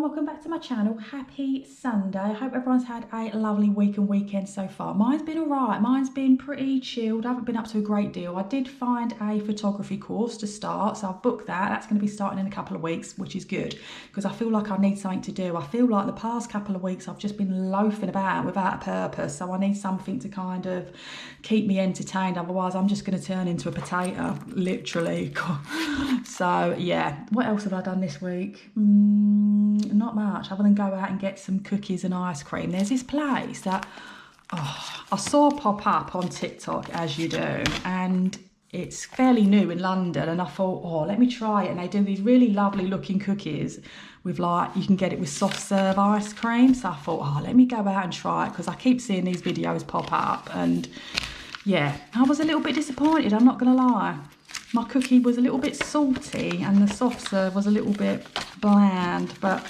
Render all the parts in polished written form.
welcome back to my channel. Happy Sunday. I hope everyone's had a lovely week and weekend so far. Mine's been alright. Mine's been pretty chilled. I haven't been up to a great deal. I did find a photography course to start, so I've booked that. That's going to be starting in a couple of weeks, which is good because I feel like I need something to do. I feel like the past couple of weeks I've just been loafing about without a purpose, so I need something to kind of keep me entertained. Otherwise I'm just going to turn into a potato, literally. So yeah, what else have I done this week? Not much other than go out and get some cookies and ice cream. There's this place that I saw pop up on TikTok, as you do, and it's fairly new in London, and I thought, oh, let me try it. And they do these really lovely looking cookies with, like, you can get it with soft serve ice cream. So I thought, oh, let me go out and try it because I keep seeing these videos pop up. And yeah, I was a little bit disappointed, I'm not gonna lie. My cookie was a little bit salty and the soft serve was a little bit bland, but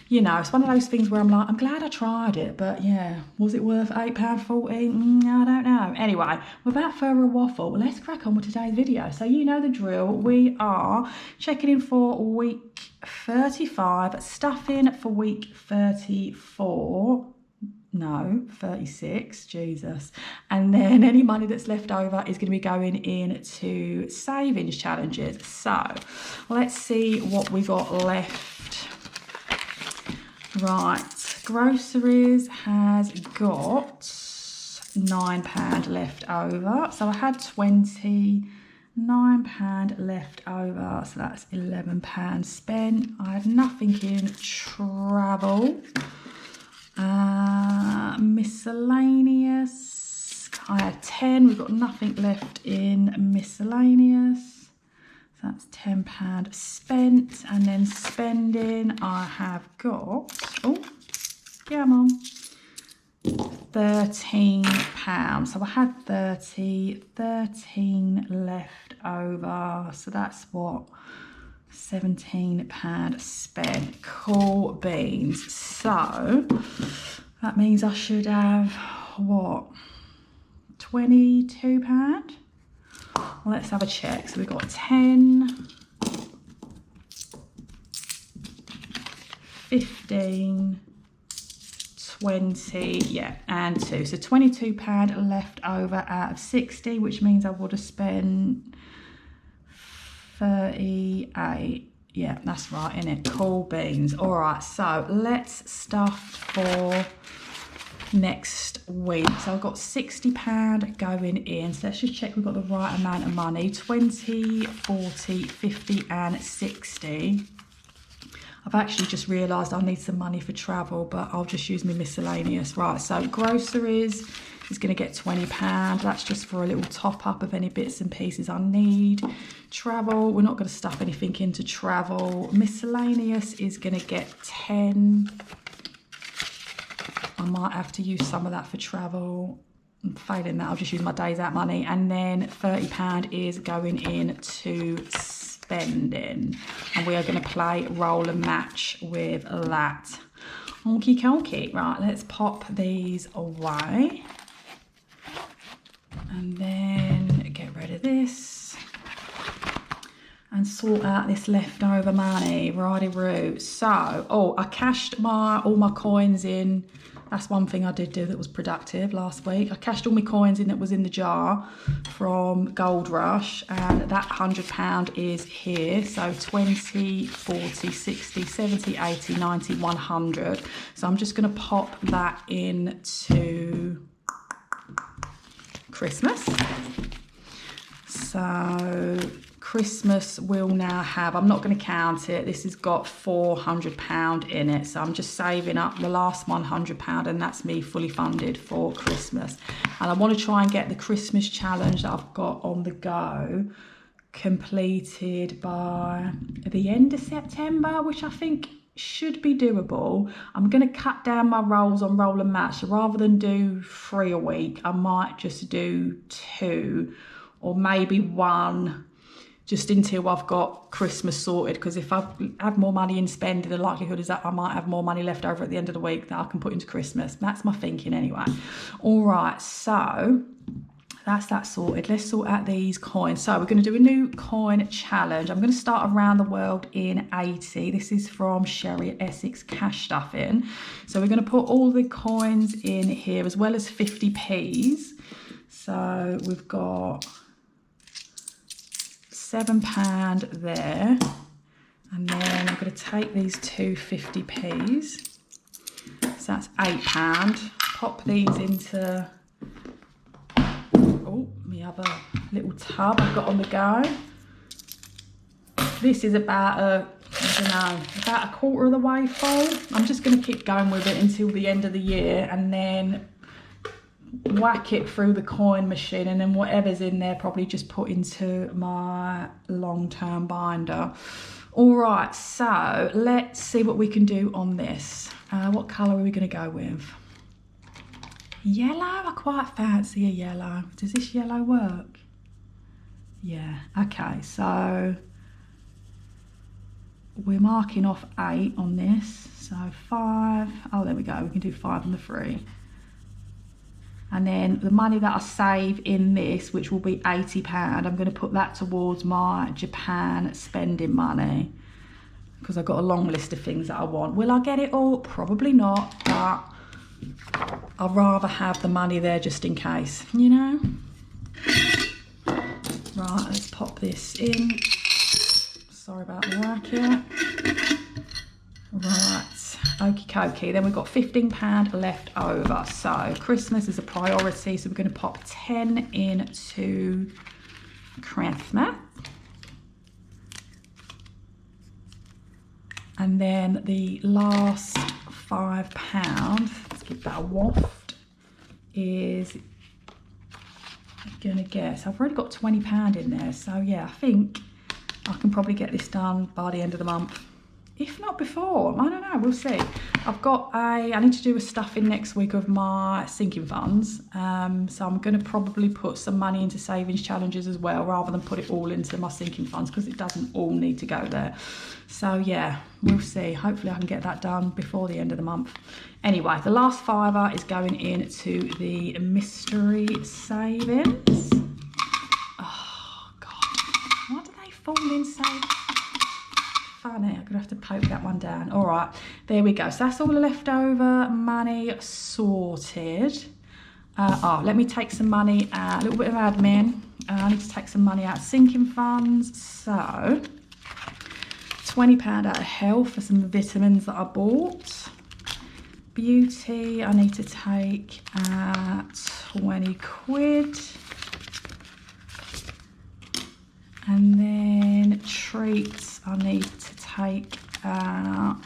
you know, it's one of those things where I'm like, I'm glad I tried it, but yeah, was it worth £8.40? I don't know. Anyway, without further waffle, let's crack on with today's video. So you know the drill. We are checking in for week 35, stuffing for week 34. No, 36, Jesus. And then any money that's left over is going to be going into savings challenges. So let's see what we got left. Right, groceries has got £9 left over. So I had £29 left over. So that's £11 spent. I had nothing in travel. Miscellaneous, I had 10. We've got nothing left in miscellaneous, so that's £10 spent. And then spending, I have got, oh come on, £13. So I had 13 left over, so that's what, £17 spent. Cool beans. So that means I should have what, £22? Well, let's have a check. So we've got 10, 15, 20, yeah, and 2. So £22 left over out of 60, which means I would have spent 38. Yeah, that's right, innit? Cool beans. All right, so let's stuff for next week. So I've got £60 going in. So let's just check we've got the right amount of money. 20, 40, 50 and 60. I've actually just realised I need some money for travel, but I'll just use my miscellaneous. Right, so groceries is going to get £20. That's just for a little top up of any bits and pieces I need. Travel, we're not going to stuff anything into travel. Miscellaneous is going to get 10. I might have to use some of that for travel. Failing that, I'll just use my days out money. And then £30 is going into spending. And we are going to play roll and match with that. Okie dokie. Right, let's pop these away. And then get rid of this and sort out this leftover money. Righty-roo. So, oh, I cashed all my coins in. That's one thing I did do that was productive last week. I cashed all my coins in that was in the jar from Gold Rush, and that £100 is here. So 20, 40, 60, 70, 80, 90, 100. So I'm just going to pop that into Christmas. So Christmas will now have, I'm not going to count it, this has got £400 in it, so I'm just saving up the last £100 and that's me fully funded for Christmas. And I want to try and get the Christmas challenge that I've got on the go completed by the end of September, which I think should be doable. I'm going to cut down my rolls on roll and match, so rather than do 3 a week, I might just do 2 or maybe 1, just until I've got Christmas sorted, because if I have more money in spending, the likelihood is that I might have more money left over at the end of the week that I can put into Christmas. That's my thinking anyway. All right, so that's that sorted. Let's sort out these coins. So we're going to do a new coin challenge. I'm going to start around the world in 80. This is from Sherry at Essex Cash Stuffing. So we're going to put all the coins in here as well as 50p's. So we've got £7 there. And then I'm going to take these two 50p's. So that's £8. Pop these into my other little tub I've got on the go. This is about about a quarter of the way full. I'm just going to keep going with it until the end of the year and then whack it through the coin machine, and then whatever's in there probably just put into my long-term binder. All right, so let's see what we can do on this. What colour are we going to go with? Yellow? I quite fancy a yellow. Does this yellow work? Yeah, okay, so we're marking off 8 on this. So 5, oh there we go, we can do 5 on the 3. And then the money that I save in this, which will be £80, I'm going to put that towards my Japan spending money, because I've got a long list of things that I want. Will I get it all? Probably not, but I'd rather have the money there just in case, you know? Right, let's pop this in. Sorry about the work here. Right, okie dokie. Then we've got £15 left over. So Christmas is a priority, so we're going to pop 10 into Christmas. And then the last £5, let's give that a waft, is gonna guess, I've already got £20 in there, so yeah, I think I can probably get this done by the end of the month. If not before, I don't know, we'll see. I need to do a stuffing next week of my sinking funds. So I'm gonna probably put some money into savings challenges as well, rather than put it all into my sinking funds, because it doesn't all need to go there. So yeah, we'll see. Hopefully I can get that done before the end of the month. Anyway, the last £5 is going into the mystery savings. Oh God, why do they fall in so funny? I'm gonna have to poke that one down. All right, there we go. So that's all the leftover money sorted. Let me take some money out, a little bit of admin. I need to take some money out of sinking funds. So £20 out of health for some vitamins that I bought. Beauty, I need to take 20 quid. And then treats, I need to take out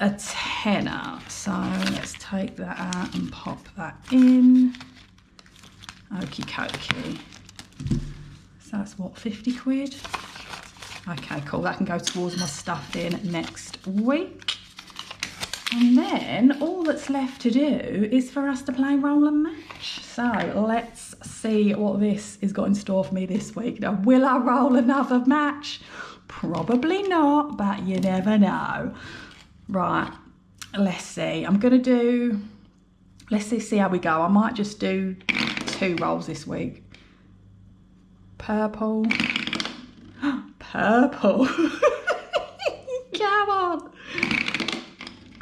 a tenner. So let's take that out and pop that in. Okie dokie. So that's what, 50 quid? Okay, cool. That can go towards my stuffing next week. And then all that's left to do is for us to play roll and match. So let's see what this has got in store for me this week. Now, will I roll another match? Probably not, but you never know. Right, let's see. Let's see how we go. I might just do 2 rolls this week. Purple. Purple. Come on.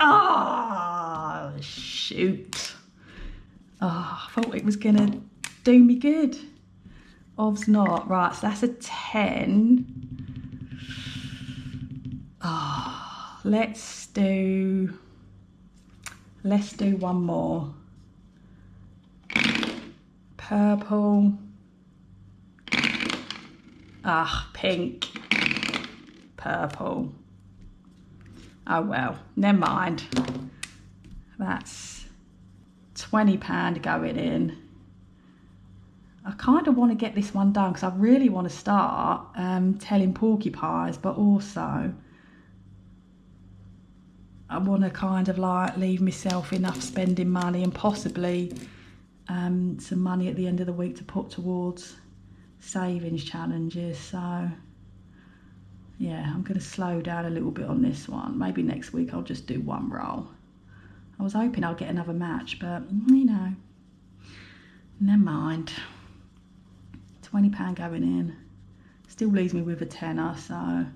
Oh, shoot. Oh, I thought it was going to do me good. Obv's not. Right, so that's a 10. Oh, let's do one more. Purple. Ah, pink. Purple. Oh well, never mind. That's £20 going in. I kind of want to get this one done because I really want to start telling porcupines, but also I want to kind of like leave myself enough spending money and possibly some money at the end of the week to put towards savings challenges. So yeah, I'm going to slow down a little bit on this one. Maybe next week I'll just do 1 roll. I was hoping I'll get another match, but you know, Never mind. £20 going in. Still leaves me with a tenner, so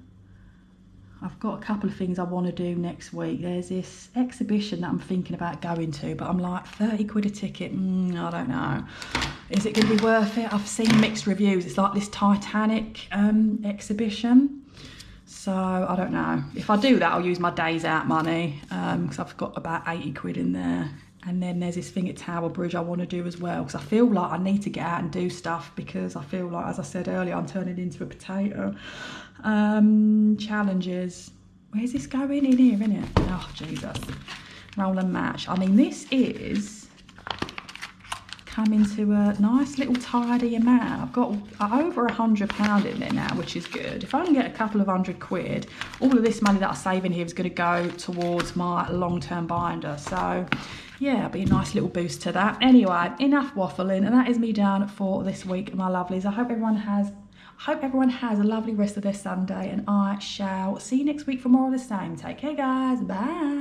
I've got a couple of things I want to do next week. There's this exhibition that I'm thinking about going to, but I'm like, 30 quid a ticket, I don't know. Is it going to be worth it? I've seen mixed reviews. It's like this Titanic exhibition. So I don't know. If I do that, I'll use my days out money, because I've got about 80 quid in there. And then there's this thing at Tower Bridge I want to do as well, because I feel like I need to get out and do stuff, because I feel like, as I said earlier, I'm turning into a potato. Challenges. Where's this going? In here, isn't it? Oh, Jesus. Roll and match. I mean, this is coming to a nice little tidy amount. I've got over £100 in there now, which is good. If I can get a couple of £100, all of this money that I save in here is going to go towards my long-term binder. So yeah, it'll be a nice little boost to that. Anyway, enough waffling, and that is me done for this week, my lovelies. I hope everyone has a lovely rest of their Sunday, and I shall see you next week for more of the same. Take care, guys. Bye.